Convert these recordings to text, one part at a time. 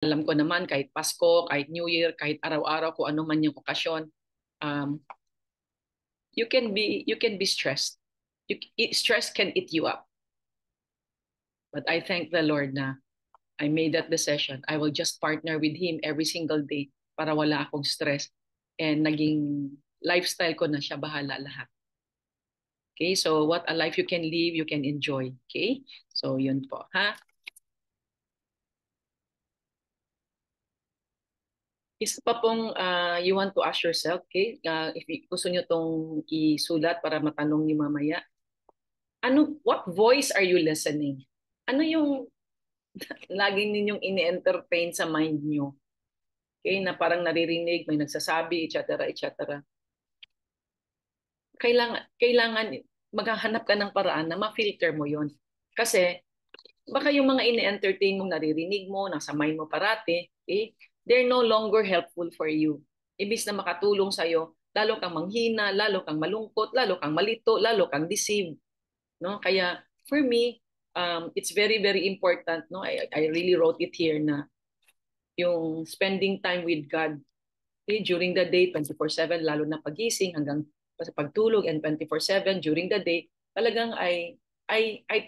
alam ko naman kahit Pasko, kahit New Year, kahit araw-araw, kung ano man yung okasyon, you can be stressed. Stress can eat you up. But I thank the Lord na I made that decision. I will just partner with Him every single day para wala akong stress. And naging lifestyle ko na siya bahala lahat. Okay, so what a life you can live, you can enjoy. Okay, so yun po, ha? Isa pa pong you want to ask yourself, okay? If gusto nyo tong isulat para matanong niyo mamaya, what voice are you listening? Ano yung laging ninyong ini-entertain sa mind nyo? Okay, na parang naririnig, may nagsasabi, etc., etc. Kailangan maghahanap ka ng paraan na ma-filter mo yon. Kasi baka yung mga ini-entertain mong naririnig mo, nasa mind mo parati, okay, they're no longer helpful for you. Ibig na makatulong sa'yo, lalo kang manghina, lalo kang malungkot, lalo kang malito, lalo kang deceived. No? Kaya for me, it's very, very important. No? I really wrote it here na yung spending time with God, okay, during the day, 24/7, lalo na pagising hanggang sa pagtulog, and 24/7 during the day, talagang I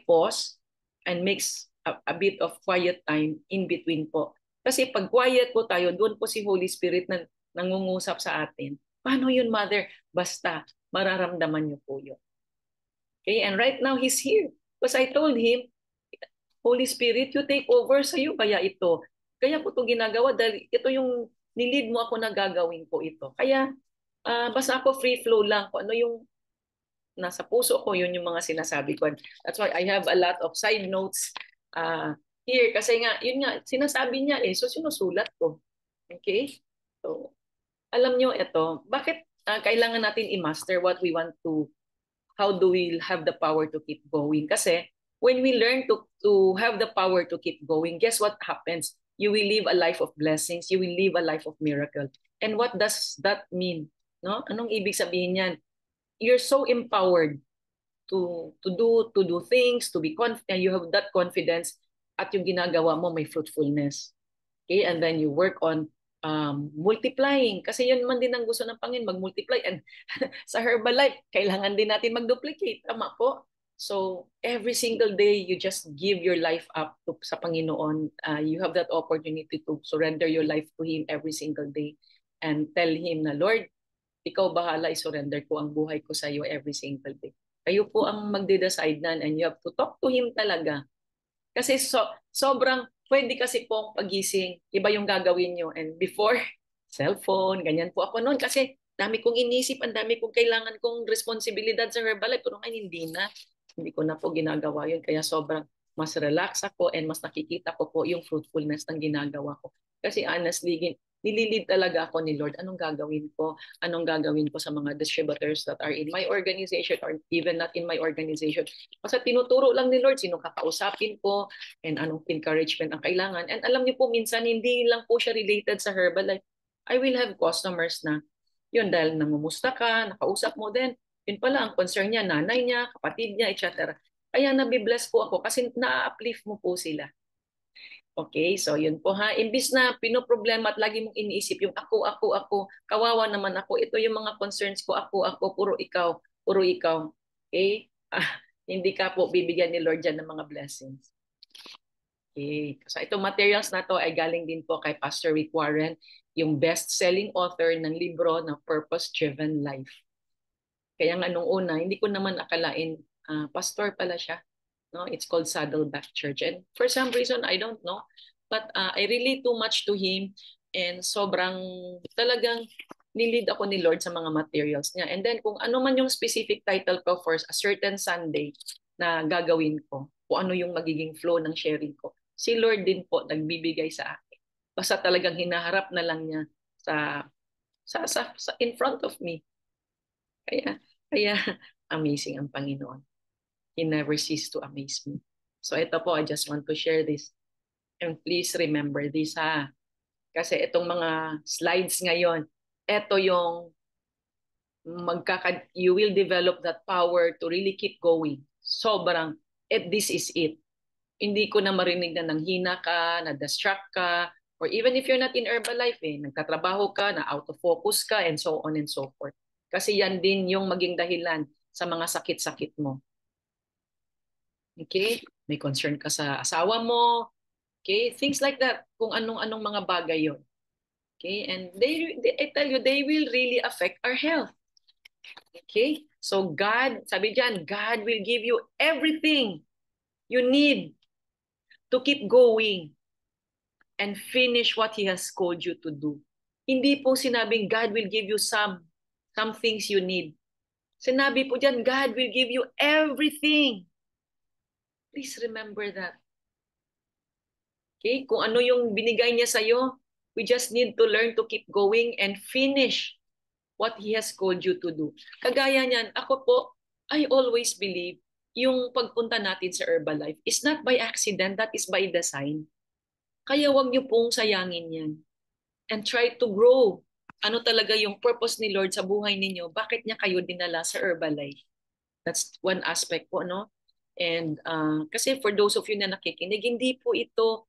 pause and makes a bit of quiet time in between po. Kasi pag quiet po tayo, doon po si Holy Spirit na nangungusap sa atin. Paano yun, Mother? Basta, mararamdaman niyo po yun. Okay, and right now, He's here. Because I told Him, Holy Spirit, you take over sa'yo kaya ito. Kaya ko ito ginagawa dahil ito yung nilid mo ako na gagawin ko ito. Kaya basta ako free flow lang. Kung ano yung nasa puso ko, yun yung mga sinasabi ko. That's why I have a lot of side notes here. Kasi nga, yun nga, sinasabi niya so sinusulat ko. Okay? So, alam nyo ito, bakit kailangan natin i-master what we want to, how do we have the power to keep going? Kasi when we learn to have the power to keep going, guess what happens? You will live a life of blessings. You will live a life of miracle. And what does that mean? No? Anong ibig sabihin niyan? You're so empowered to do things, to be confident. You have that confidence at yung ginagawa mo may fruitfulness. Okay? And then you work on multiplying. Kasi yun man din ang gusto ng Panginoon, mag-multiply. And sa Herbalife, kailangan din natin mag-duplicate. Tama po? So every single day, you just give your life up sa Panginoon. You have that opportunity to surrender your life to Him every single day and tell Him na, Lord, ikaw bahala, i-surrender ko ang buhay ko sa iyo every single day. Kayo po ang magde-decide nan, and you have to talk to Him talaga. Kasi sobrang pwede kasi pong pagising, iba yung gagawin nyo. And before, cellphone, ganyan po ako noon. Kasi dami kong inisip, ang dami kong kailangan kong responsibilidad sa Herbalife. Pero ngayon hindi na. Hindi ko na po ginagawa yun. Kaya sobrang mas relax ako and mas nakikita ko po yung fruitfulness ng ginagawa ko. Kasi honestly, nililid talaga ako ni Lord. Anong gagawin ko? Anong gagawin ko sa mga distributors that are in my organization or even not in my organization? Basta tinuturo lang ni Lord sino kakausapin ko and anong encouragement ang kailangan. And alam niyo po, minsan hindi lang po siya related sa Herbalife. I will have customers na yun dahil namumusta ka, nakausap mo din, yun pala ang concern niya, nanay niya, kapatid niya, etc. Kaya nabibless po ako kasi na-uplift mo po sila. Okay, so yun po ha. Imbis na pinoproblema at lagi mong iniisip yung ako, kawawa naman ako. Ito yung mga concerns ko, ako, puro ikaw, puro ikaw. Okay? Hindi ka po bibigyan ni Lord dyan ng mga blessings. Okay. So itong materials na to ay galing din po kay Pastor Rick Warren, yung best-selling author ng libro na Purpose-Driven Life. Kaya nga nung una, hindi ko naman akalain, pastor pala siya. No, it's called Saddleback Church. And for some reason, I don't know, but I relate too much to him and sobrang talagang nilid ako ni Lord sa mga materials niya. And then kung ano man yung specific title ko for a certain Sunday na gagawin ko, kung ano yung magiging flow ng sharing ko, si Lord din po nagbibigay sa akin. Basta talagang hinaharap na lang niya sa in front of me. Kaya amazing ang Panginoon. He never ceased to amaze me. So ito po, I just want to share this. And please remember this ha. Kasi itong mga slides ngayon, ito yung you will develop that power to really keep going. Sobrang, this is it. Hindi ko na marinig na nanghina ka, na-distract ka, Or even if you're not in Herbalife, nagtatrabaho ka, na out of focus ka, and so on and so forth. Kasi yan din yung maging dahilan sa mga sakit-sakit mo. Okay? May concern ka sa asawa mo. Okay? Things like that. Kung anong-anong mga bagay yon. Okay? And I tell you, they will really affect our health. Okay? So God, sabi diyan, God will give you everything you need to keep going and finish what He has called you to do. Hindi po sinabing God will give you some things you need. Sinabi po diyan, God will give you everything. Please remember that. Okay? Kung ano yung binigay niya sa'yo, we just need to learn to keep going and finish what He has called you to do. Kagaya niyan, ako po, I always believe yung pagpunta natin sa Herbalife is not by accident, that is by design. Kaya wag niyo pong sayangin yan. And try to grow. Ano talaga yung purpose ni Lord sa buhay ninyo? Bakit niya kayo dinala sa Herbalife? That's one aspect po, no? And kasi for those of you na nakikinig, hindi po ito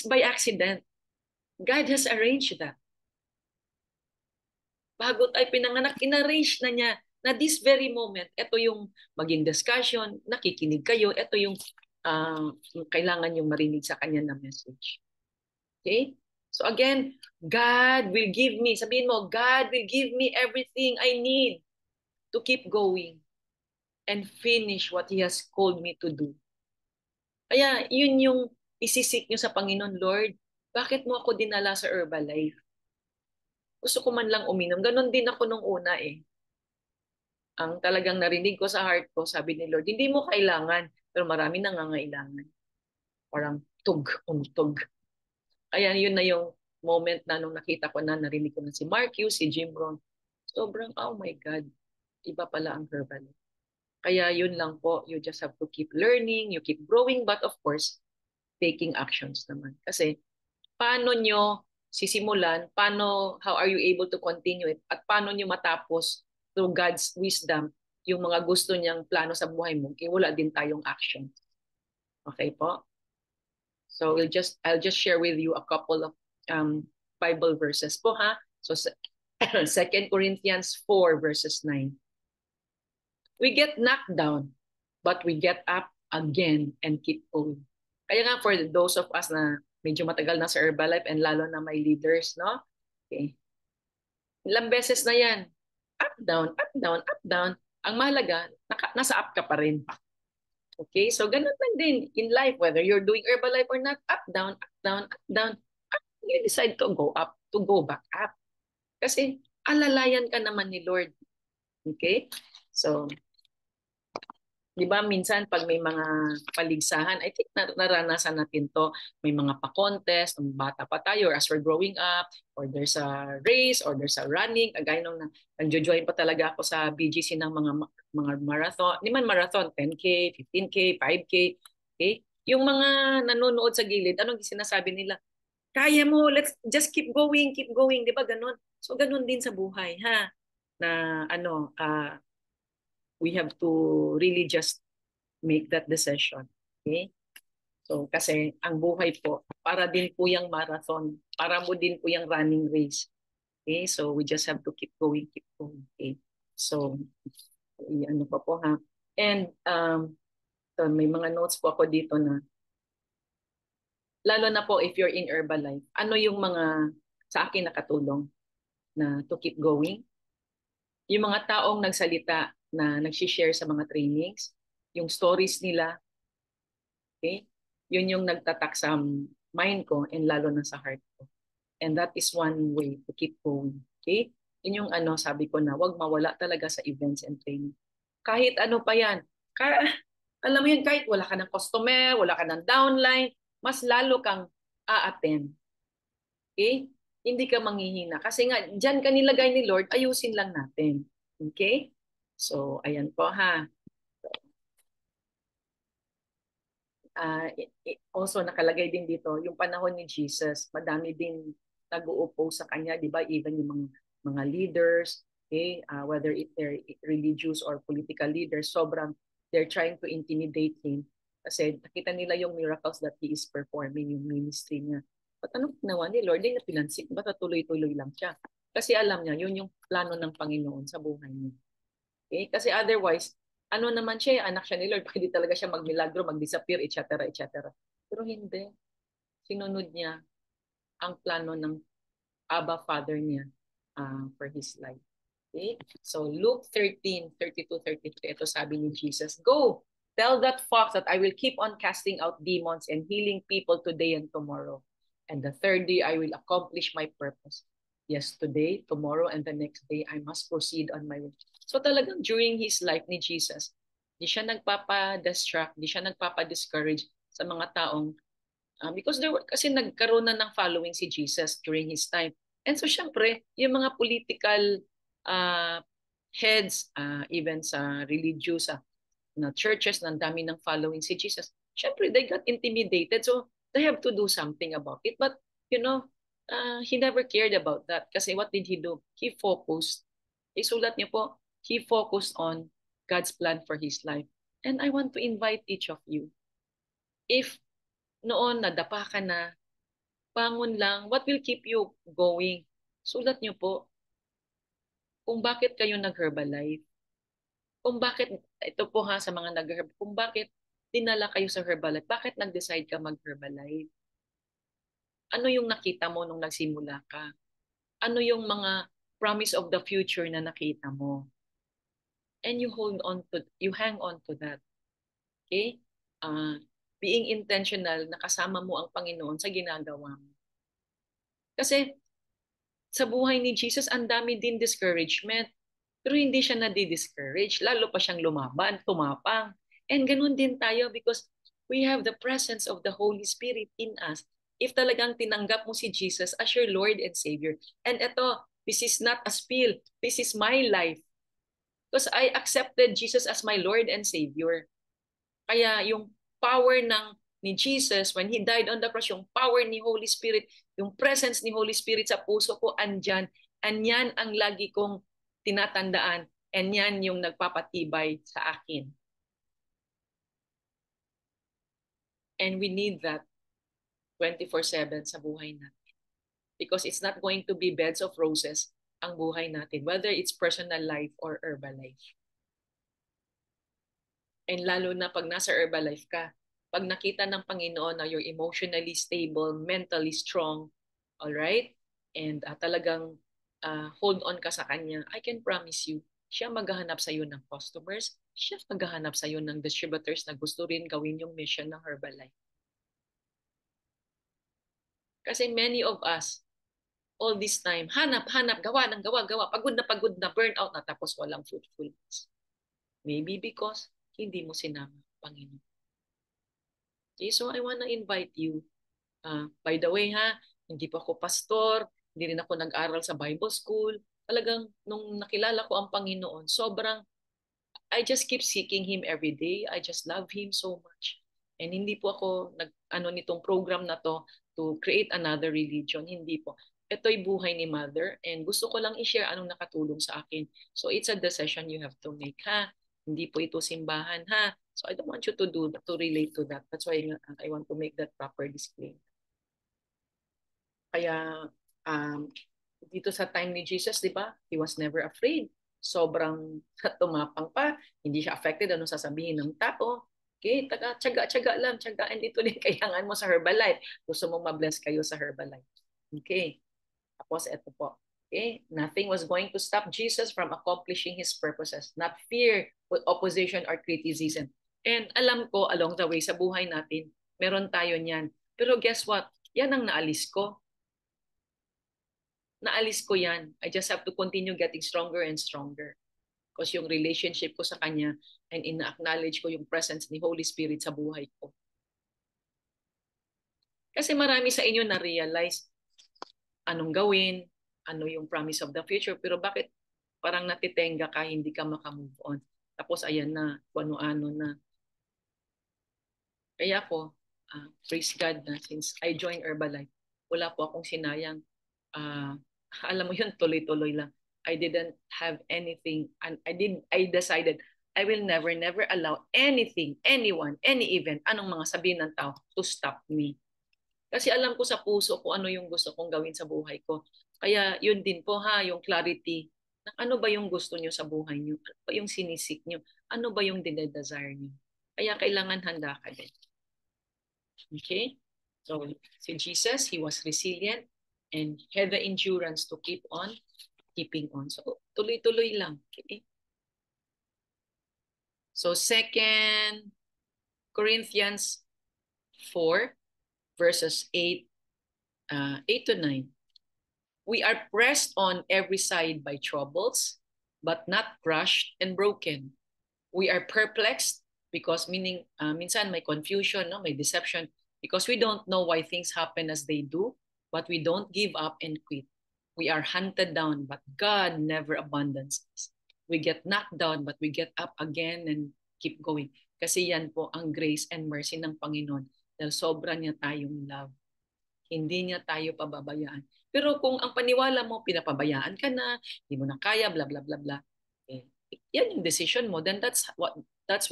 by accident. God has arranged that. Bago tayo pinanganak, in-arrange na niya na this very moment, ito yung maging discussion, nakikinig kayo, ito yung kailangan yung marinig sa kanya na message. Okay? So again, God will give me, sabihin mo, God will give me everything I need to keep going and finish what He has called me to do. Kaya yun yung isisik nyo sa Panginoon, Lord, bakit mo ako dinala sa Herbalife? Gusto ko man lang uminom. Ganon din ako nung una eh. Ang talagang narinig ko sa heart ko, sabi ni Lord, hindi mo kailangan, pero marami nangangailangan. Parang tug. Kaya yun na yung moment na nung nakita ko na, narinig ko na si Mark Hughes, si Jim Rohn. Sobrang, oh my God, iba pala ang Herbalife. Kaya yun lang po, you just have to keep learning, you keep growing, but of course, taking actions naman. Kasi paano nyo sisimulan, how are you able to continue it, at paano nyo matapos through God's wisdom yung mga gusto niyang plano sa buhay mo, wala din tayong action. Okay po? So I'll just share with you a couple of Bible verses po ha. So 2 Corinthians 4 verses 9. We get knocked down, but we get up again and keep going. Kaya nga for those of us na medyo matagal na sa Herbalife and lalo na may leaders, no? Okay. Ilang beses na yan. Up, down, up, down, up, down. Ang mahalaga, nasa up ka pa rin. Okay? So ganun lang din in life, whether you're doing Herbalife or not, up, down, up, down, up, down. Up, you decide to go up, to go back up. Kasi alalayan ka naman ni Lord. Okay? So, di ba minsan pag may mga paligsahan, I think naranasan natin to, may mga pa-contest, ng bata pa tayo, or as we're growing up, or there's a race, or there's a running, agay nung nag-join pa talaga ako sa BGC ng mga marathon, di man marathon, 10K, 15K, 5K, okay? Yung mga nanonood sa gilid, anong sinasabi nila? Kaya mo, let's just keep going, di ba ganun? So ganun din sa buhay, ha? Na we have to really just make that decision. Okay? So, kasi ang buhay po, para din po yung marathon. Para mo din po yung running race. Okay? So, we just have to keep going, keep going. Okay? So, ano pa po ha. And, so may mga notes po ako dito na, lalo na po if you're in Herbalife, ano yung mga sa akin nakatulong na to keep going? Yung mga taong nagsalita na nagsishare sa mga trainings, yung stories nila, okay? Yun yung nagtatak sa mind ko and lalo na sa heart ko. And that is one way to keep going. Okay? Yun yung sabi ko na wag mawala talaga sa events and training. Kahit ano pa yan. Alam mo yun, kahit wala ka ng customer, wala ka ng downline, mas lalo kang a-attend. Okay? Hindi ka manghihina. Kasi nga, dyan ka nilagay ni Lord, ayusin lang natin. Okay? So, ayan po ha. Also, nakalagay din dito, yung panahon ni Jesus, madami din nag-uupo sa kanya, di ba? Even yung mga leaders, okay? Whether they're religious or political leaders, sobrang they're trying to intimidate him. Kasi nakita nila yung miracles that He is performing, yung ministry niya. But anong ginawa ni Lord? Ay napinansik, basta tuloy-tuloy lang siya. Kasi alam niya, yun yung plano ng Panginoon sa buhay niya. Okay? Kasi otherwise, ano naman siya, anak siya ni Lord, pwede talaga siya magmilagro, mag-disappear, etc., etc. Pero hindi. Sinunod niya ang plano ng Abba Father niya for his life. Okay? So Luke 13:32-33, ito sabi ni Jesus, "Go, tell that fox that I will keep on casting out demons and healing people today and tomorrow. And the third day I will accomplish my purpose." Yes, today, tomorrow, and the next day, I must proceed on my way. So talagang during his life ni Jesus, di siya nagpapa-distract, di siya nagpapa-discourage sa mga taong because there were, kasi nagkaroon na ng following si Jesus during his time. And so syempre, yung mga political uh, heads, even sa religious na churches, ng dami ng following si Jesus, syempre they got intimidated. So they have to do something about it. But, he never cared about that. Kasi what did he do? He focused. Isulat niyo po, he focused on God's plan for his life. And I want to invite each of you, if noon nadapa ka na, bangon lang, what will keep you going? Sulat niyo po kung bakit kayo nag-Herbalife. Kung bakit, ito po ha sa mga nag-Herbalife, kung bakit dinala kayo sa Herbalife, bakit nag-decide ka mag-Herbalife? Ano yung nakita mo nung nagsimula ka? Ano yung mga promise of the future na nakita mo? And you hang on to that. Okay? Uh, Being intentional, nakasama mo ang Panginoon sa ginagawa mo. Kasi sa buhay ni Jesus, ang dami din discouragement. Pero hindi siya nadi-discourage. Lalo pa siyang lumaban, tumapang. And ganun din tayo because we have the presence of the Holy Spirit in us. If talagang tinanggap mo si Jesus as your Lord and Savior. And ito, this is not a spiel. This is my life. Because I accepted Jesus as my Lord and Savior. Kaya yung power ni Jesus, when He died on the cross, yung power ni Holy Spirit, yung presence ni Holy Spirit sa puso ko, andyan. Andyan ang lagi kong tinatandaan. And yan yung nagpapatibay sa akin. And we need that 24/7 sa buhay natin. Because it's not going to be beds of roses ang buhay natin, whether it's personal life or Herbalife. And lalo na pag nasa Herbalife ka, pag nakita ng Panginoon na you're emotionally stable, mentally strong, all right? And talagang hold on ka sa Kanya, I can promise you, siya maghahanap sa iyo ng customers, siya maghahanap sa iyo ng distributors na gusto rin gawin yung mission ng Herbalife. Kasi many of us, all this time, hanap, gawa, pagod na, burnout na, tapos walang fruitfulness. Maybe because hindi mo sinama, Panginoon. Okay, so I wanna invite you. By the way ha, hindi pa ako pastor, hindi rin ako nag-aral sa Bible school. Talagang nung nakilala ko ang Panginoon, I just keep seeking Him every day. I just love Him so much. And hindi po ako nitong program na to create another religion. Hindi po. Ito'y buhay ni Mother and gusto ko lang i-share anong nakatulong sa akin. So it's a decision you have to make ha. Hindi po ito simbahan ha. So I don't want you to relate to that. That's why I want to make that proper disclaimer. Kaya dito sa time ni Jesus, di ba? He was never afraid. Sobrang tumapang pa. Hindi siya affected anong sasabihin ng tao. Okay, tiyaga lang, tiyagaan dito din kailangan mo sa Herbalife. Gusto mo ma-bless kayo sa Herbalife. Okay. Tapos ito po. Okay, nothing was going to stop Jesus from accomplishing His purposes. Not fear, opposition, or criticism. And alam ko, along the way sa buhay natin, meron tayo niyan. Pero guess what? Yan ang naalis ko. Naalis ko yan. I just have to continue getting stronger and stronger. Because yung relationship ko sa Kanya and ina-acknowledge ko yung presence ni Holy Spirit sa buhay ko. Kasi marami sa inyo na-realize anong gawin, ano yung promise of the future, pero bakit parang natitenga ka, hindi ka makamove on. Tapos ayan na, kung ano-ano na. Kaya ako, praise God na since I joined Herbalife, wala po akong sinayang. Alam mo yun, tuloy-tuloy lang. I didn't have anything, and I decided I will never, never allow anything, anyone, any event, anong mga sabihin ng tao to stop me. Kasi alam ko sa puso ko ano yung gusto kong gawin sa buhay ko. Kaya yun din po ha, yung clarity. Ano ba yung gusto nyo sa buhay nyo? Ano ba yung sinisik nyo? Ano ba yung dinedesire nyo? Kaya kailangan handa ka din. Okay? So, si Jesus, he was resilient and had the endurance to keep on keeping on. So, tuloy-tuloy lang. Okay? So, 2 Corinthians 4, verses 8 to 9. We are pressed on every side by troubles, but not crushed and broken. We are perplexed because meaning minsan may confusion, no, may deception because we don't know why things happen as they do, but we don't give up and quit. We are hunted down, but God never abandons us. We get knocked down, but we get up again and keep going. Kasi yan po ang grace and mercy ng Panginoon dahil sobra niya tayong love. Hindi niya tayo pababayaan. Pero kung ang paniwala mo, pinapabayaan ka na, hindi mo na kaya, bla bla bla bla, eh, yan yung decision mo, then that's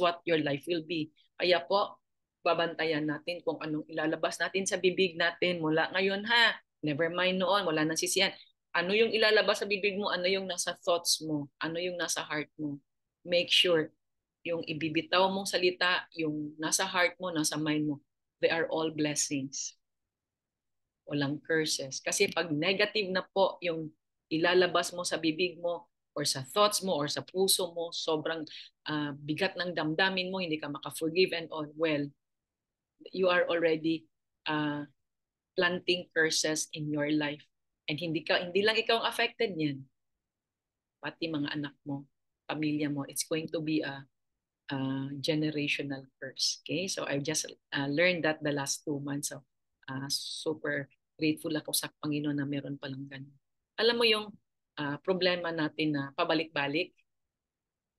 what your life will be. Kaya po, babantayan natin kung anong ilalabas natin sa bibig natin mula ngayon ha. Never mind noon, wala nang sisiyan. Ano yung ilalabas sa bibig mo, ano yung nasa thoughts mo, ano yung nasa heart mo. Make sure yung ibibitaw mong salita, yung nasa heart mo, nasa mind mo, they are all blessings. Walang curses. Kasi pag negative na po yung ilalabas mo sa bibig mo or sa thoughts mo or sa puso mo, sobrang bigat ng damdamin mo, hindi ka maka-forgive and all, well, you are already uh, planting curses in your life. And hindi lang ikaw ang affected niyan. Pati mga anak mo, pamilya mo, it's going to be a generational curse. Okay? So I just learned that the last 2 months. So super grateful ako sa Panginoon na meron palang ganun. Alam mo yung problema natin na pabalik-balik,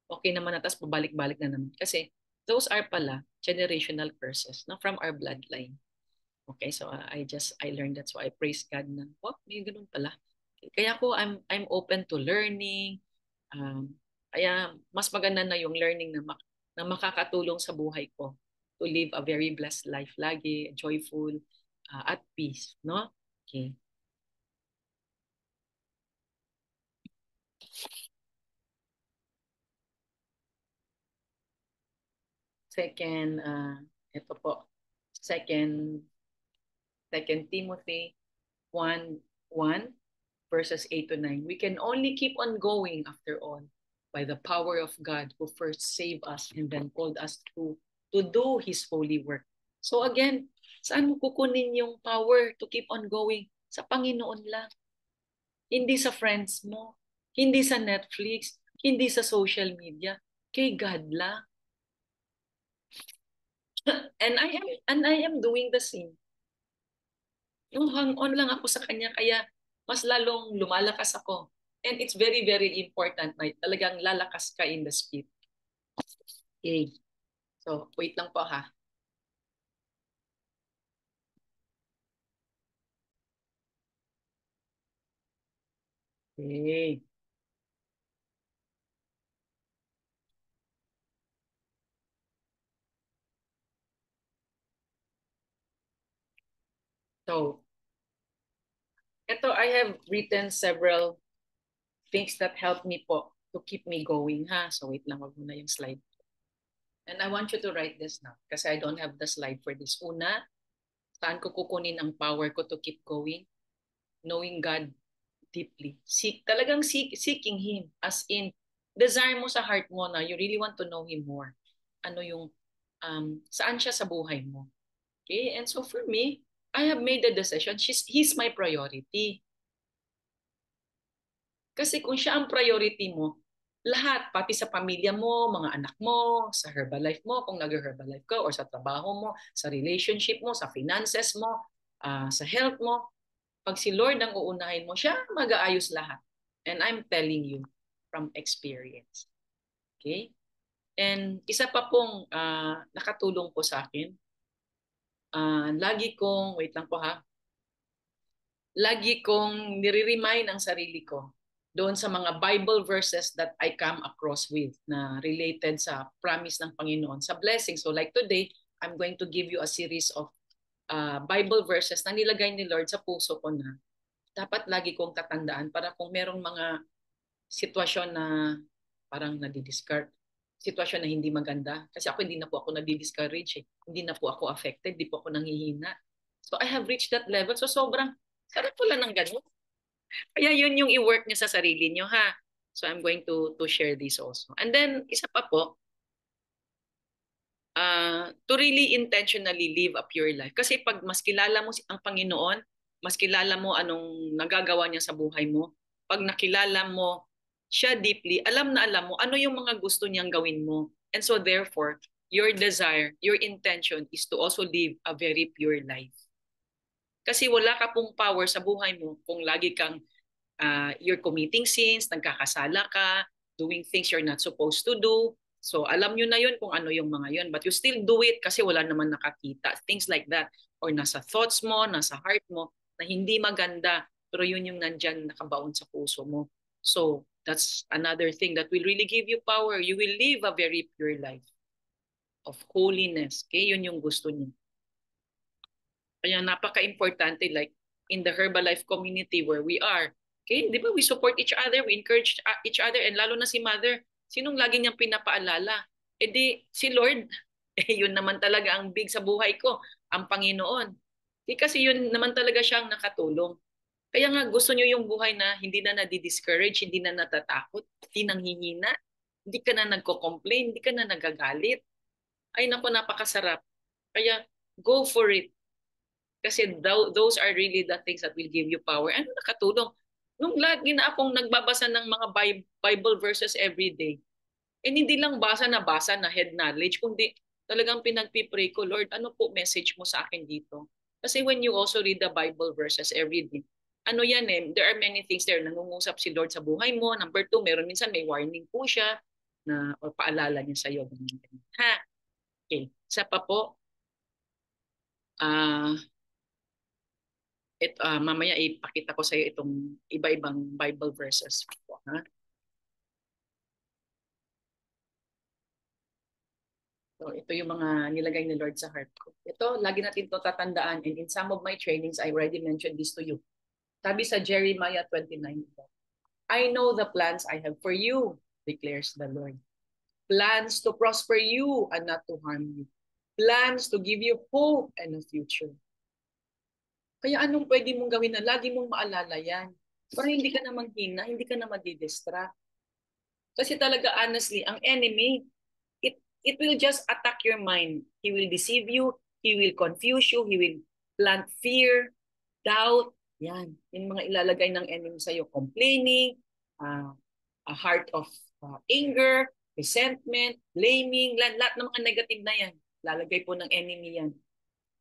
okay naman na, tapos pabalik-balik na naman. Kasi those are pala generational curses no, from our bloodline. Okay, so I learned that, so I praise God na, oh, may ganun pala. Kaya ako, I'm open to learning. Um, Kaya mas maganda na yung learning na makakatulong sa buhay ko to live a very blessed life lagi, joyful, at peace, no? Okay. Second, ito po, second, second Timothy 1:1 verses 8 to 9. We can only keep on going after all by the power of God who first saved us and then called us to do His holy work. So again, saan mo kukunin yung power to keep on going? Sa Panginoon lang. Hindi sa friends mo. Hindi sa Netflix. Hindi sa social media. Kay God lang. And I am doing the same. Yung hang on lang ako sa Kanya, kaya mas lalong lumalakas ako. And it's very, very important na talagang lalakas ka in the spirit. Okay. So, wait lang po ha. Okay. So, ito, I have written several things that help me po to keep me going ha. So, wait lang, wag muna yung slide. And I want you to write this now kasi I don't have the slide for this. Una, saan ko kukunin ang power ko to keep going? Knowing God deeply. Seeking Him. As in, desire mo sa heart mo na you really want to know Him more. Ano yung, saan siya sa buhay mo. Okay? And so for me, I have made the decision. He's my priority. Kasi kung siya ang priority mo, lahat, pati sa pamilya mo, mga anak mo, sa Herbalife mo, kung nag-Herbalife ka, or sa trabaho mo, sa relationship mo, sa finances mo, sa health mo, pag si Lord ang uunahin mo, siya mag-aayos lahat. And I'm telling you from experience. Okay? And isa pa pong nakatulong po sa akin, wait lang po ha, lagi kong nire-remind ang sarili ko, doon sa mga Bible verses that I come across with na related sa promise ng Panginoon, sa blessing. So like today, I'm going to give you a series of Bible verses na nilagay ni Lord sa puso ko na dapat lagi kong tatandaan para kung merong mga sitwasyon na parang nadi-discard, sitwasyon na hindi maganda. Kasi ako hindi na po ako nadi-discourage eh. Hindi na po ako affected, hindi po ako nanghihina. So I have reached that level. So sobrang sarap pala ng ganun. Kaya yun yung i-work niyo sa sarili niyo ha. So I'm going to share this also. And then isa pa po, to really intentionally live a pure life. Kasi pag mas kilala mo ang Panginoon, mas kilala mo anong nagagawa niya sa buhay mo, pag nakilala mo siya deeply, alam na alam mo ano yung mga gusto niyang gawin mo. And so therefore, your desire, your intention is to also live a very pure life. Kasi wala ka pong power sa buhay mo kung lagi kang you're committing sins, nagkakasala ka, doing things you're not supposed to do. So alam nyo na yun kung ano yung mga yun. But you still do it kasi wala naman nakakita. Things like that. Or nasa thoughts mo, nasa heart mo, na hindi maganda. Pero yun yung nandyan nakabaon sa puso mo. So that's another thing that will really give you power. You will live a very pure life of holiness. Okay? Yun yung gusto niyo. Kaya napaka-importante like in the Herbalife community where we are. Okay, di ba we support each other, we encourage each other, and lalo na si Mother, sinong lagi niyang pinapaalala? E di si Lord, yun naman talaga ang big sa buhay ko, ang Panginoon. Di kasi yun naman talaga siyang nakatulong. Kaya nga gusto niyo yung buhay na hindi na nadi-discourage, hindi na natatakot, hindi nanghihina, hindi ka na nagko-complain, hindi ka na nagagalit. Ay nako, napakasarap. Kaya go for it. Kasi those are really the things that will give you power. Ano nakatulong? Nung lagi na akong nagbabasa ng mga Bible verses every day, and hindi lang basa na head knowledge, kundi talagang pinagpipray ko, Lord, ano po message mo sa akin dito? Kasi when you also read the Bible verses every day, ano yan eh, there are many things there. Nangungusap si Lord sa buhay mo. Number 2, meron minsan may warning po siya na o paalala niya sa iyo. Ha? Okay. Isa pa po, mamaya ipakita ko sa iyo itong iba-ibang Bible verses. Ha? So, ito yung mga nilagay ni Lord sa heart ko. Ito, lagi natin ito tatandaan. And in some of my trainings, I already mentioned this to you. Sabi sa Jeremiah 29, I know the plans I have for you, declares the Lord. Plans to prosper you and not to harm you. Plans to give you hope and a future. Kaya anong pwede mong gawin na lagi mong maalala yan? Para hindi ka na manghina, hindi ka na madidistract. Kasi talaga honestly, ang enemy, it will just attack your mind. He will deceive you, he will confuse you, he will plant fear, doubt. Yan, yung mga ilalagay ng enemy sa'yo. Complaining, a heart of anger, resentment, blaming, lahat ng mga negative na yan. Lalagay po ng enemy yan.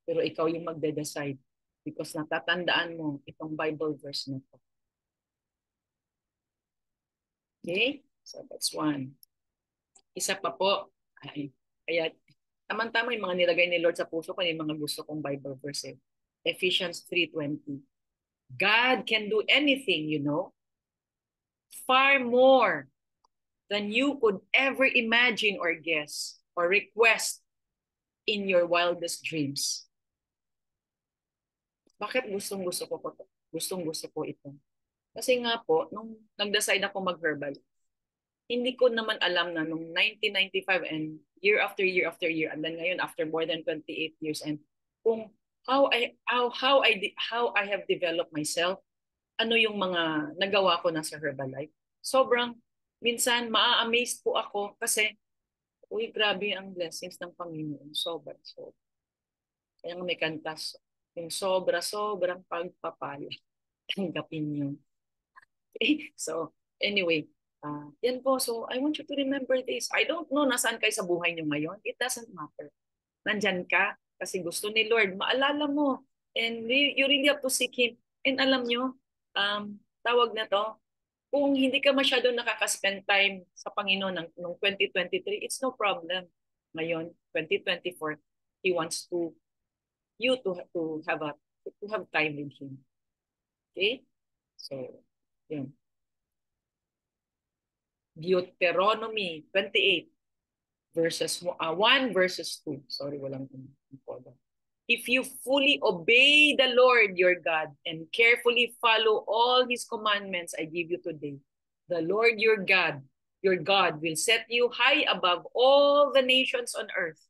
Pero ikaw yung magde-decide because natatandaan mo itong Bible verse na to. Okay? So that's one. Isa pa po, kaya tama-tama yung mga nilagay ni Lord sa puso ko, yung mga gusto kong Bible verse. Ephesians 3:20. God can do anything, you know, far more than you could ever imagine or guess or request in your wildest dreams. Bakit gustong-gusto ko po? Gustong-gusto ko ito. Kasi nga po, nung nag-decide ako mag-herbal, hindi ko naman alam na nung 1995 and year after year after year, and then ngayon after more than 28 years, and kung how I have developed myself, ano yung mga nagawa ko na sa Herbalife. Sobrang minsan maa-amaze po ako kasi uy, grabe ang blessings ng Panginoon. Sobra. Kaya may kantas, yung sobrang pagpapala. Tanggapin nyo. Okay? So, anyway, yan po. So, I want you to remember this. I don't know nasaan kayo sa buhay nyo ngayon. It doesn't matter. Nandyan ka kasi gusto ni Lord. Maalala mo. And you really have to seek Him. And alam nyo, tawag na to, kung hindi ka masyado nakaka-spend time sa Panginoon ng 2023, it's no problem. Ngayon, 2024, He wants you to have time with Him. Okay? So, yun. Deuteronomy 28 verses 1 verses 2. Sorry, walang important. If you fully obey the Lord your God and carefully follow all his commandments I give you today, the Lord your God will set you high above all the nations on earth.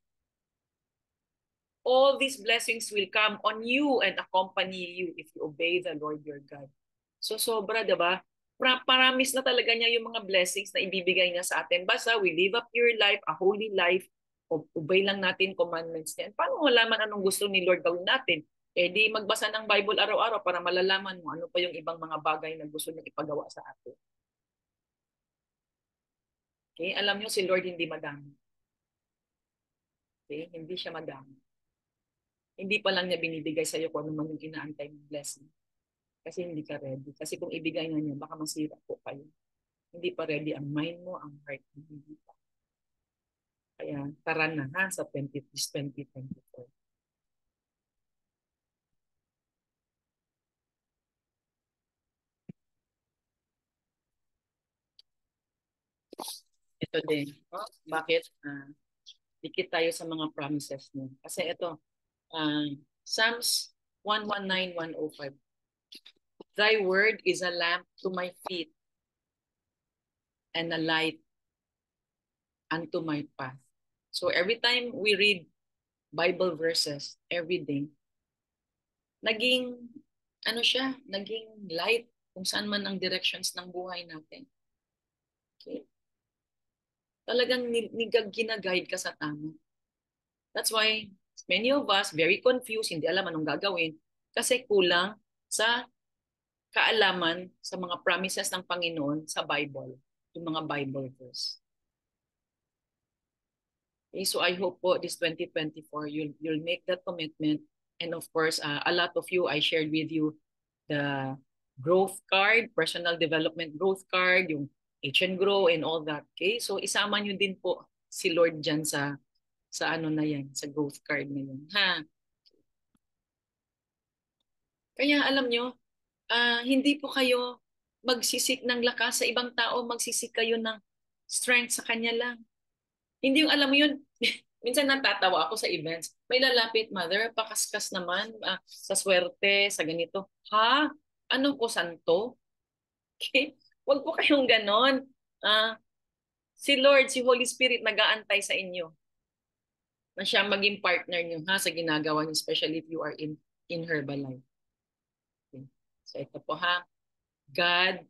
All these blessings will come on you and accompany you if you obey the Lord your God. So sobra, diba? Paramis na talaga niya yung mga blessings na ibibigay niya sa atin. Basta we live up your life, a holy life, obey lang natin commandments niya. Paano malaman anong gusto ni Lord gawin natin? Eh di magbasa ng Bible araw-araw para malalaman mo ano pa yung ibang mga bagay na gusto niya ipagawa sa atin. Okay? Alam niyo si Lord hindi madami. Okay? Hindi siya madami. Hindi pa lang niya binibigay sa iyo kung ano man yung inaantay mong blessing. Kasi hindi ka ready. Kasi kung ibigay na niya, baka masira po kayo. Hindi pa ready ang mind mo, ang heart mo. Hindi pa. Kaya tara na ha sa 2024. Ito din. Oh, bakit? Dikit tayo sa mga promises niya. Kasi ito, Psalms 119:105. Thy word is a lamp to my feet and a light unto my path. So every time we read Bible verses every day, naging ano siya, naging light kung saan man ang directions ng buhay natin. Okay? Talagang ginaguide ka sa tama. That's why many of us very confused, hindi alam anong gagawin kasi kulang sa kaalaman sa mga promises ng Panginoon sa Bible, yung mga Bible verse. Okay, so I hope po this 2024 you'll make that commitment, and of course a lot of you I shared with you the growth card, personal development growth card, yung H and Grow and all that. Okay? So isama niyo din po si Lord diyan sa ano na yan, sa growth card na yan. Ha? Kaya alam nyo, hindi po kayo magsisik ng lakas sa ibang tao, magsisik kayo ng strength sa kanya lang. Hindi yung alam mo yun, minsan natatawa ako sa events. May lalapit, mother, pakaskas naman sa swerte, sa ganito. Ha? Ano ko, santo? Okay? Huwag po kayong ganon. Si Lord, si Holy Spirit nag-aantay sa inyo na siya maging partner niyo ha sa ginagawa niyo, especially if you are in Herbalife. Okay. So ito po ha. God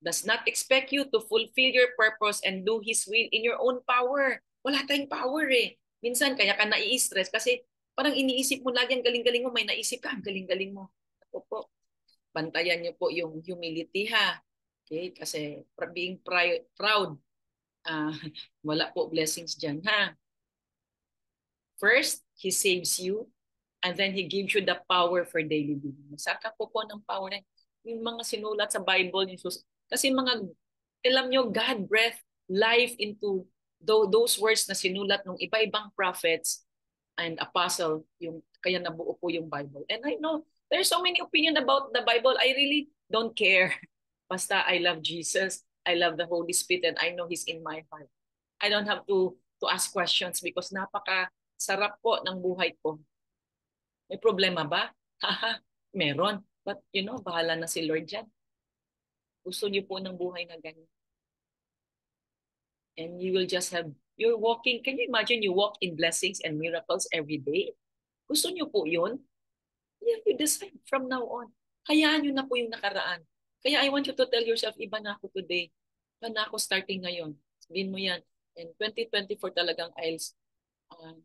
does not expect you to fulfill your purpose and do His will in your own power. Wala tayong power eh. Minsan kaya ka nai-stress kasi parang iniisip mo lagi ang galing-galing mo, may naisip ka, ang galing-galing mo. Ako po, bantayan niyo po yung humility ha. Okay? Kasi being proud, uh, wala po blessings dyan ha. First, He saves you, and then He gives you the power for daily living. Saka po po ng power na yung mga sinulat sa Bible, Jesus. Kasi mga, alam nyo, God breathed life into those words na sinulat ng iba-ibang prophets and apostle, yung, kaya nabuo po yung Bible. And I know, there's so many opinion about the Bible. I really don't care. Basta I love Jesus. I love the Holy Spirit and I know He's in my heart. I don't have to ask questions because napaka sarap po ng buhay ko. May problema ba? Haha, meron. But you know, bahala na si Lord dyan. Gusto niyo po ng buhay na ganyan. And you will just have, you're walking, can you imagine you walk in blessings and miracles every day? Gusto niyo po yun? Yeah, you decide from now on. Hayaan niyo na po yung nakaraan. Kaya I want you to tell yourself, iba na ako today. Iba na ako starting ngayon. Sabihin mo yan. And 2024 talagang uh,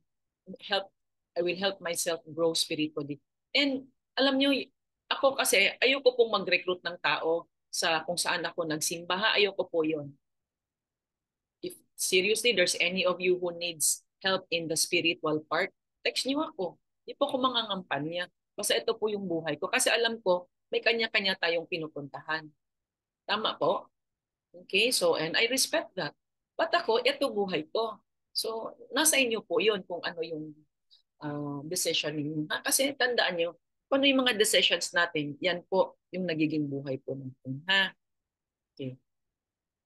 help, I will help myself grow spiritually. And alam niyo, ako kasi ayoko pong mag-recruit ng tao sa kung saan ako nagsimba. Ha? Ayoko po yon. If seriously there's any of you who needs help in the spiritual part, text niyo ako. Hindi po ako mangangampanya. Basta ito po yung buhay ko. Kasi alam ko, may kanya-kanya tayong pinupuntahan. Tama po? Okay, so and I respect that. But ako, ito buhay ko. So, nasa inyo po yun kung ano yung decision ninyo. Ha? Kasi tandaan nyo, kung ano yung mga decisions natin, yan po yung nagiging buhay po natin. Ha? Okay.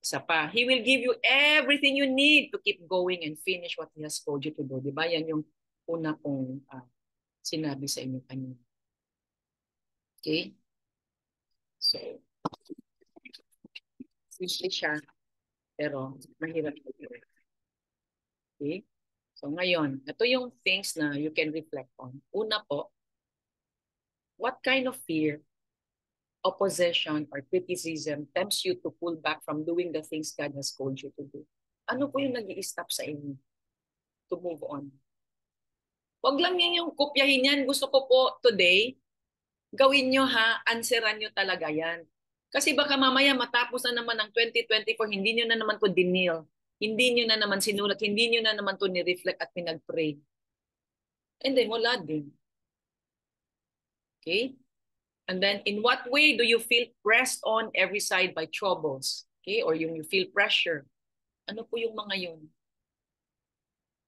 Isa pa, He will give you everything you need to keep going and finish what He has called you to do. Di ba? Yan yung una kong sinabi sa inyo kanina. Okay? So, simple siya, pero mahirap. Okay? So ngayon, ito yung things na you can reflect on. Una po, what kind of fear, opposition, or criticism tempts you to pull back from doing the things God has called you to do? Ano po yung nag-i-stop sa inyo to move on? Huwag lang yan yung kopyahin yan. Gusto ko po today, gawin nyo ha, answeran nyo talaga yan. Kasi baka mamaya matapos na naman ng 2024, hindi nyo na naman to dinil. Hindi nyo na naman sinulat, hindi nyo na naman to ni-reflect at pinag-pray. And then wala din. Okay? And then, in what way do you feel pressed on every side by troubles? Okay? Or yung you feel pressure? Ano po yung mga yun?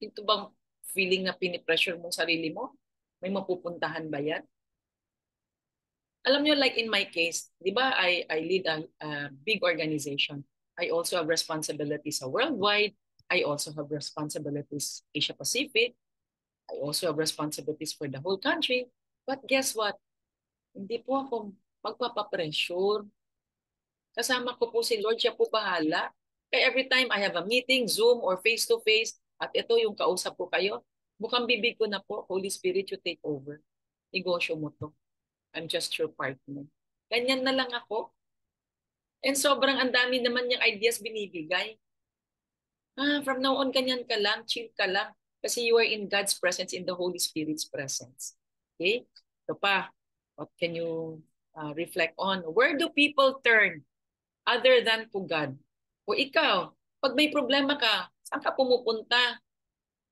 Ito bang feeling na pinipressure mo sarili mo? May mapupuntahan ba yan? Alam nyo, like in my case, di ba, I lead a big organization. I also have responsibilities worldwide. I also have responsibilities Asia Pacific. I also have responsibilities for the whole country. But guess what? Hindi po ako magpapapressure. Kasama ko po si Lord, siya po bahala. Kaya every time I have a meeting, Zoom or face-to-face, at ito yung kausap ko kayo, bukang bibig ko na po, Holy Spirit, you take over. Negosyo mo to. I'm just your partner. Ganyan na lang ako. And sobrang ang dami naman niyang ideas binibigay. From now on, ganyan ka lang, chill ka lang. Kasi you are in God's presence, in the Holy Spirit's presence. Okay? Ito pa, what can you reflect on? Where do people turn other than to God? O ikaw, pag may problema ka, saan ka pumupunta?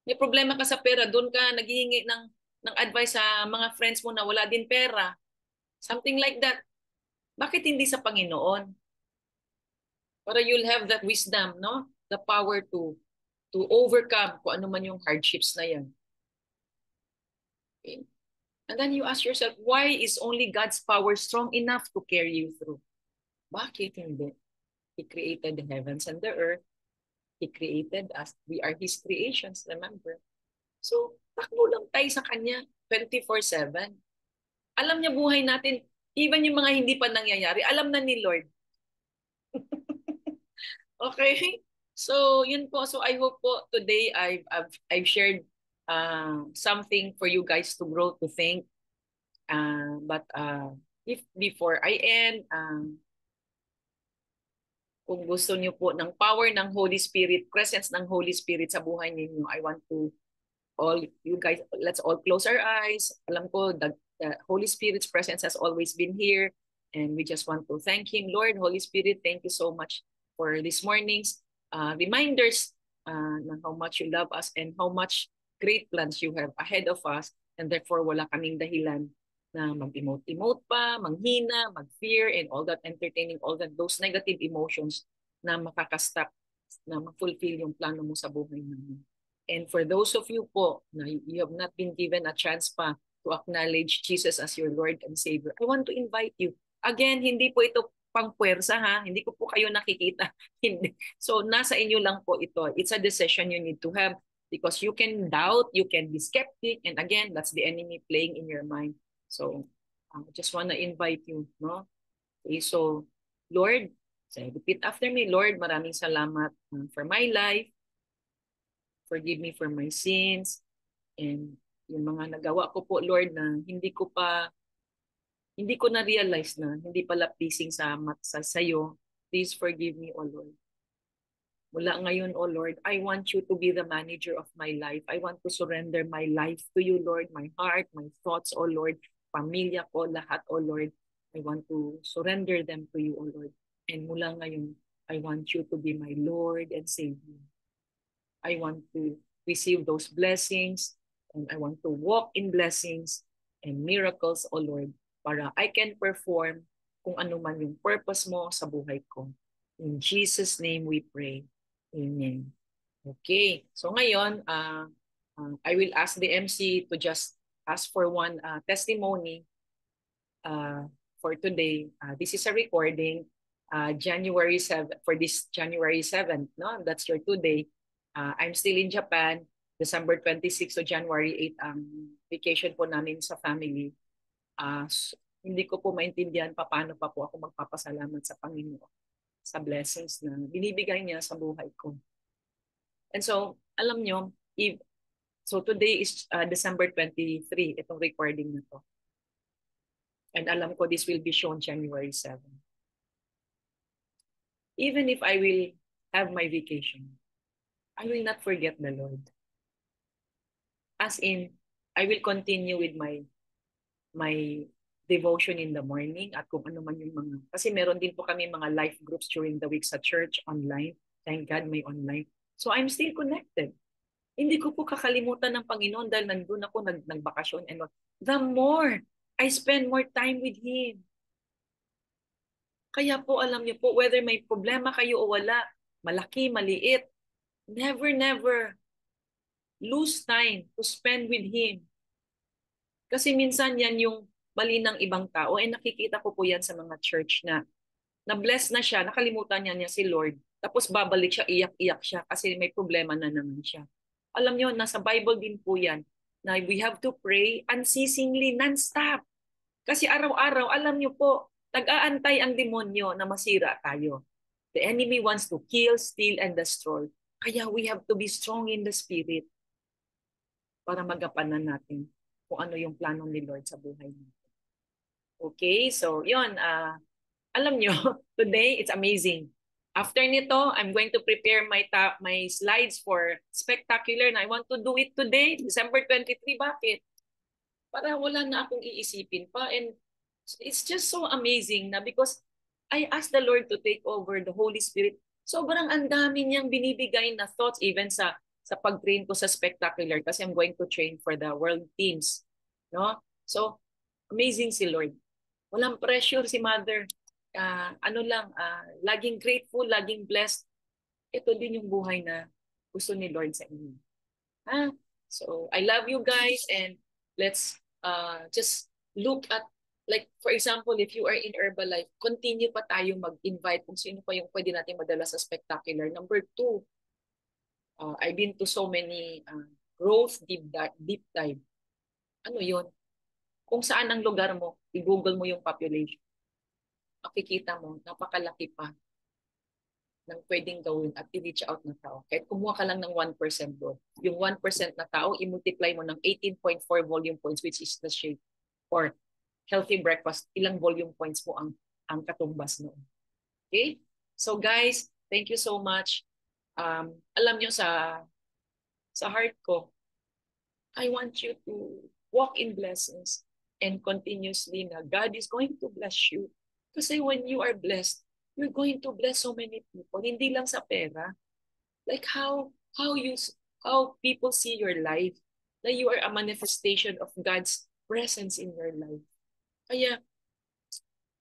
May problema ka sa pera, doon ka naghihingi ng advice sa mga friends mo na wala din pera. Something like that. Bakit hindi sa Panginoon? Para you'll have that wisdom, no? The power to overcome kung ano man yung hardships na yan. Okay? And then you ask yourself, why is only God's power strong enough to carry you through? Bakit hindi? He created the heavens and the earth. He created us. We are His creations, remember? So, takbo lang tayo sa Kanya 24/7. Alam niya buhay natin, even yung mga hindi pa nangyayari, alam na ni Lord. Okay? So, yun po. So, I hope po today I've shared something for you guys to grow, to think. But if before I end, kung gusto niyo po ng power ng Holy Spirit, presence ng Holy Spirit sa buhay ninyo, I want to all you guys, let's all close our eyes. Alam ko the Holy Spirit's presence has always been here, and we just want to thank Him. Lord, Holy Spirit, thank you so much for this morning's reminders na how much you love us and how much great plans you have ahead of us, and therefore wala kaming dahilan na mag-emote pa, manghina, mag-fear, and all that, entertaining all that, those negative emotions na makakastop, na ma-fulfill yung plano mo sa buhay namin. And for those of you po na you have not been given a chance pa to acknowledge Jesus as your Lord and Savior, I want to invite you. Again, hindi po ito pang puwersa ha, hindi ko po kayo nakikita. So nasa inyo lang po ito. It's a decision you need to have because you can doubt, you can be skeptic, and again, that's the enemy playing in your mind. So I just want to invite you, no? Okay, so Lord, say, repeat after me, Lord, maraming salamat for my life. Forgive me for my sins, and yung mga nagawa ko po, Lord, na hindi ko na-realize na hindi pala pleasing sa sayo. Please forgive me, O Lord. Mula ngayon, O Lord, I want you to be the manager of my life. I want to surrender my life to you, Lord, my heart, my thoughts, O Lord, pamilya ko, lahat, O Lord. I want to surrender them to you, O Lord. And mula ngayon, I want you to be my Lord and Savior. I want to receive those blessings, and I want to walk in blessings and miracles, O Lord, para I can perform kung ano man yung purpose mo sa buhay ko. In Jesus' name we pray. Amen. Okay. So ngayon, I will ask the MC to just ask for one testimony for today. This is a recording. January 7th, for this January 7th, no? That's your 2 day. I'm still in Japan. December 26 to January 8 ang vacation po namin sa family. Hindi ko po maintindihan paano pa po ako magpapasalamat sa Panginoon sa blessings na binibigay niya sa buhay ko. And so, alam nyo, so today is December 23, itong recording na to. And alam ko this will be shown January 7. Even if I will have my vacation, I will not forget the Lord. As in, I will continue with my devotion in the morning at kung ano man yung mga, kasi meron din po kami mga life groups during the week sa church online. Thank God may online. So I'm still connected. Hindi ko po kakalimutan ng Panginoon dahil nandun ako nagbakasyon and all. The more I spend more time with Him. Kaya po alam niyo po, whether may problema kayo o wala, malaki, maliit, never lose time to spend with Him. Kasi minsan yan yung mali ng ibang tao. Eh nakikita ko po yan sa mga church na na-bless na siya, nakalimutan niya si Lord. Tapos babalik siya, iyak-iyak siya kasi may problema na naman siya. Alam niyo, nasa Bible din po yan na we have to pray unceasingly, non-stop. Kasi araw-araw, alam niyo po, nag-aantay ang demonyo na masira tayo. The enemy wants to kill, steal, and destroy. Kaya we have to be strong in the spirit para magapanan natin kung ano yung plano ni Lord sa buhay natin. Okay, so yun, alam nyo, today it's amazing. After nito, I'm going to prepare my slides for spectacular na I want to do it today, December 23. Bakit? Para wala na akong iisipin pa. And it's just so amazing na because I asked the Lord to take over the Holy Spirit. Sobrang ang dami niyang binibigay na thoughts even sa pag-train ko sa spectacular kasi I'm going to train for the world teams. No? So, amazing si Lord. Walang pressure si Mother. Laging grateful, laging blessed. Ito din yung buhay na gusto ni Lord sa inyo. So, I love you guys and let's just look at, like, for example, if you are in Herbalife, continue pa tayo mag-invite kung sino pa yung pwede natin madala sa spectacular. Number 2, I've been to so many growth deep dive. Ano yun? Kung saan ang lugar mo, i-google mo yung population. Makikita mo, napakalaki pa ng pwedeng gawin at i-reach out na tao. Kahit kumuha ka lang ng 1% doon. Yung 1% na tao, i-multiply mo ng 18.4 volume points, which is the shape or healthy breakfast. Ilang volume points mo ang katumbas noon. Okay? So guys, thank you so much. Alam nyo sa heart ko, I want you to walk in blessings and continuously na God is going to bless you. Kasi when you are blessed, you're going to bless so many people. Hindi lang sa pera. Like how people see your life. Na you are a manifestation of God's presence in your life. Kaya,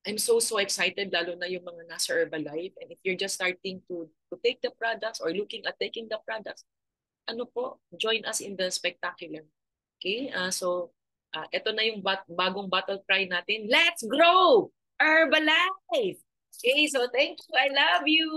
I'm so excited, lalo na yung mga nasa Herbalife. And if you're just starting to take the products or looking at taking the products, join us in the spectacular. Okay? So, ito na yung bagong battle cry natin. Let's grow! Herbalife! Okay, so thank you. I love you.